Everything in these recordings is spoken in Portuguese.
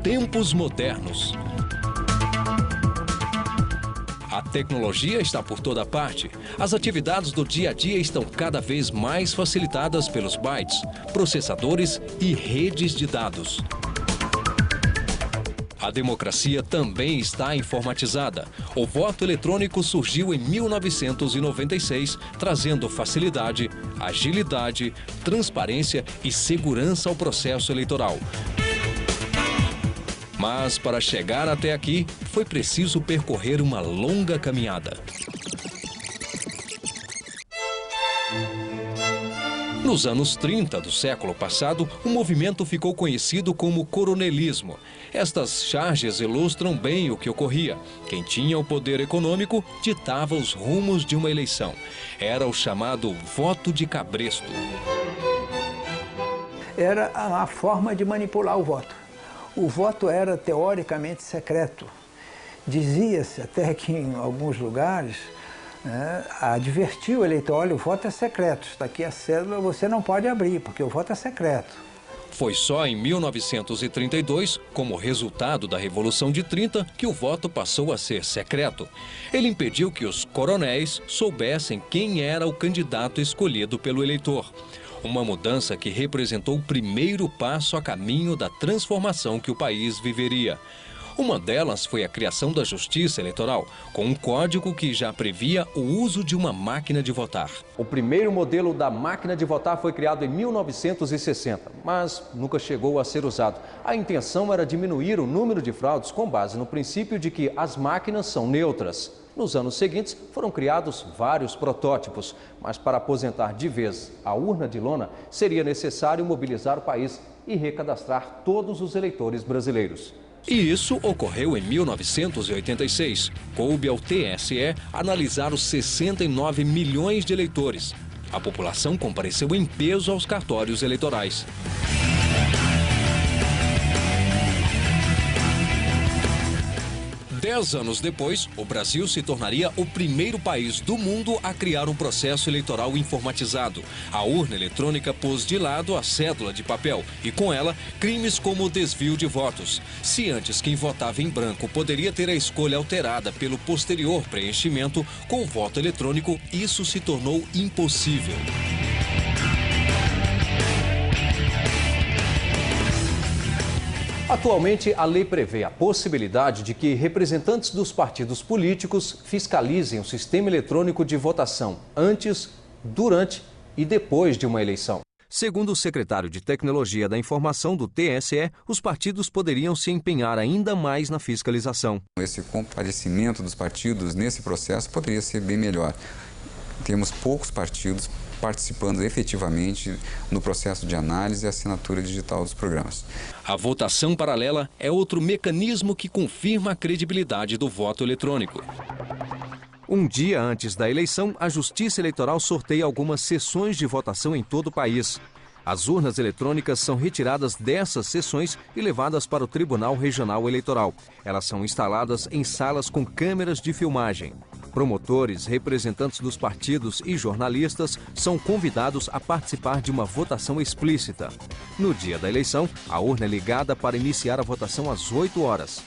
tempos modernos. A tecnologia está por toda parte. As atividades do dia a dia estão cada vez mais facilitadas pelos bytes, processadores e redes de dados. A democracia também está informatizada. O voto eletrônico surgiu em 1996, trazendo facilidade, agilidade, transparência e segurança ao processo eleitoral. Mas para chegar até aqui, foi preciso percorrer uma longa caminhada. Nos anos 30 do século passado, o movimento ficou conhecido como coronelismo. Estas charges ilustram bem o que ocorria. Quem tinha o poder econômico ditava os rumos de uma eleição. Era o chamado voto de cabresto. Era a forma de manipular o voto. O voto era teoricamente secreto. Dizia-se até que em alguns lugares, advertiu o eleitor: olha, o voto é secreto, está aqui a cédula, você não pode abrir, porque o voto é secreto. Foi só em 1932, como resultado da Revolução de 30, que o voto passou a ser secreto. Ele impediu que os coronéis soubessem quem era o candidato escolhido pelo eleitor. Uma mudança que representou o primeiro passo a caminho da transformação que o país viveria. Uma delas foi a criação da Justiça Eleitoral, com um código que já previa o uso de uma máquina de votar. O primeiro modelo da máquina de votar foi criado em 1960, mas nunca chegou a ser usado. A intenção era diminuir o número de fraudes com base no princípio de que as máquinas são neutras. Nos anos seguintes, foram criados vários protótipos, mas para aposentar de vez a urna de lona, seria necessário mobilizar o país e recadastrar todos os eleitores brasileiros. E isso ocorreu em 1986. Coube ao TSE analisar os 69 milhões de eleitores. A população compareceu em peso aos cartórios eleitorais. 10 anos depois, o Brasil se tornaria o primeiro país do mundo a criar um processo eleitoral informatizado. A urna eletrônica pôs de lado a cédula de papel e, com ela, crimes como o desvio de votos. Se antes quem votava em branco poderia ter a escolha alterada pelo posterior preenchimento, com o voto eletrônico, isso se tornou impossível. Atualmente, a lei prevê a possibilidade de que representantes dos partidos políticos fiscalizem o sistema eletrônico de votação antes, durante e depois de uma eleição. Segundo o secretário de Tecnologia da Informação do TSE, os partidos poderiam se empenhar ainda mais na fiscalização. Esse comparecimento dos partidos nesse processo poderia ser bem melhor. Temos poucos partidos participando efetivamente no processo de análise e assinatura digital dos programas. A votação paralela é outro mecanismo que confirma a credibilidade do voto eletrônico. Um dia antes da eleição, a Justiça Eleitoral sorteia algumas sessões de votação em todo o país. As urnas eletrônicas são retiradas dessas sessões e levadas para o Tribunal Regional Eleitoral. Elas são instaladas em salas com câmeras de filmagem. Promotores, representantes dos partidos e jornalistas são convidados a participar de uma votação explícita. No dia da eleição, a urna é ligada para iniciar a votação às 8 horas.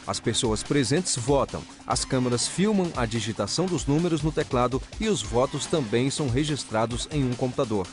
As pessoas presentes votam, as câmeras filmam a digitação dos números no teclado e os votos também são registrados em um computador.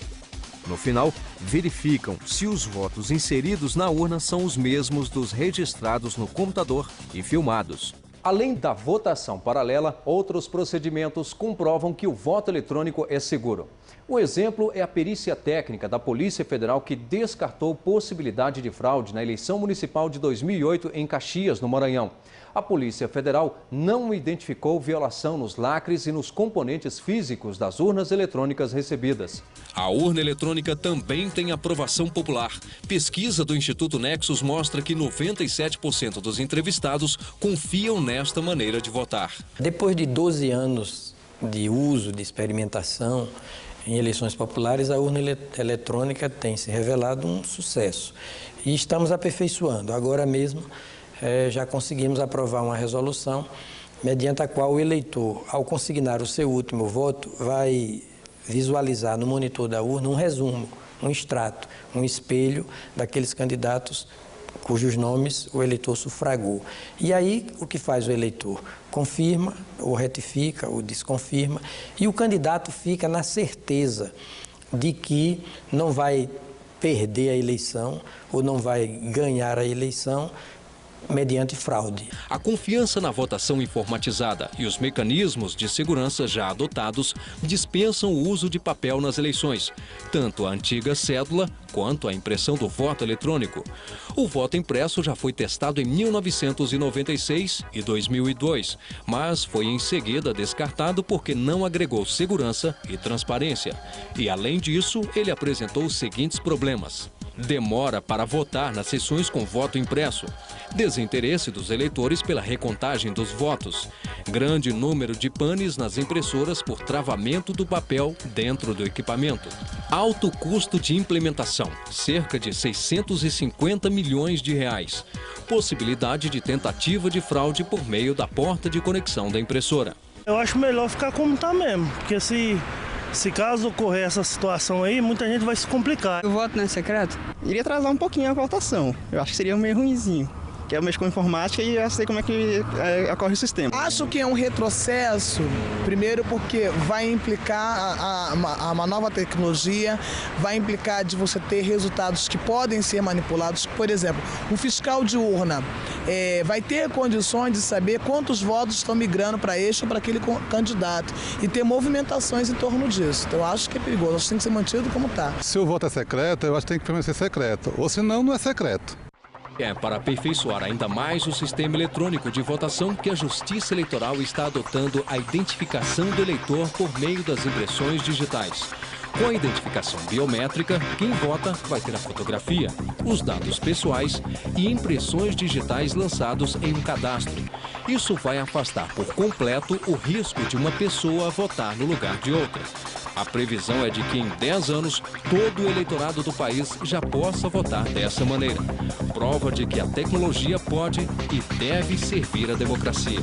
No final, verificam se os votos inseridos na urna são os mesmos dos registrados no computador e filmados. Além da votação paralela, outros procedimentos comprovam que o voto eletrônico é seguro. Um exemplo é a perícia técnica da Polícia Federal que descartou possibilidade de fraude na eleição municipal de 2008 em Caxias, no Maranhão. A Polícia Federal não identificou violação nos lacres e nos componentes físicos das urnas eletrônicas recebidas. A urna eletrônica também tem aprovação popular. Pesquisa do Instituto Nexus mostra que 97% dos entrevistados confiam nesta maneira de votar. Depois de 12 anos de uso, de experimentação em eleições populares, a urna eletrônica tem se revelado um sucesso. E estamos aperfeiçoando. Agora mesmo, já conseguimos aprovar uma resolução mediante a qual o eleitor, ao consignar o seu último voto, vai visualizar no monitor da urna um resumo, um extrato, um espelho daqueles candidatos cujos nomes o eleitor sufragou. E aí, o que faz o eleitor? Confirma, ou retifica, ou desconfirma, e o candidato fica na certeza de que não vai perder a eleição ou não vai ganhar a eleição mediante fraude. A confiança na votação informatizada e os mecanismos de segurança já adotados dispensam o uso de papel nas eleições, tanto a antiga cédula quanto a impressão do voto eletrônico. O voto impresso já foi testado em 1996 e 2002, mas foi em seguida descartado porque não agregou segurança e transparência. E, além disso, ele apresentou os seguintes problemas: demora para votar nas sessões com voto impresso, desinteresse dos eleitores pela recontagem dos votos, grande número de panes nas impressoras por travamento do papel dentro do equipamento, alto custo de implementação, cerca de 650 milhões de reais, possibilidade de tentativa de fraude por meio da porta de conexão da impressora. Eu acho melhor ficar como está mesmo, porque se caso ocorrer essa situação aí, muita gente vai se complicar. O voto não é secreto? Iria atrasar um pouquinho a votação. Eu acho que seria meio ruinzinho. Que eu mexo com informática e já sei como é que ocorre o sistema. Acho que é um retrocesso, primeiro porque vai implicar uma nova tecnologia, vai implicar de você ter resultados que podem ser manipulados. Por exemplo, um fiscal de urna vai ter condições de saber quantos votos estão migrando para este ou para aquele candidato e ter movimentações em torno disso. Então, eu acho que é perigoso, acho que tem que ser mantido como está. Se o voto é secreto, eu acho que tem que permanecer secreto, ou senão não é secreto. É para aperfeiçoar ainda mais o sistema eletrônico de votação que a Justiça Eleitoral está adotando a identificação do eleitor por meio das impressões digitais. Com a identificação biométrica, quem vota vai ter a fotografia, os dados pessoais e impressões digitais lançados em um cadastro. Isso vai afastar por completo o risco de uma pessoa votar no lugar de outra. A previsão é de que em 10 anos, todo o eleitorado do país já possa votar dessa maneira. Prova de que a tecnologia pode e deve servir à democracia.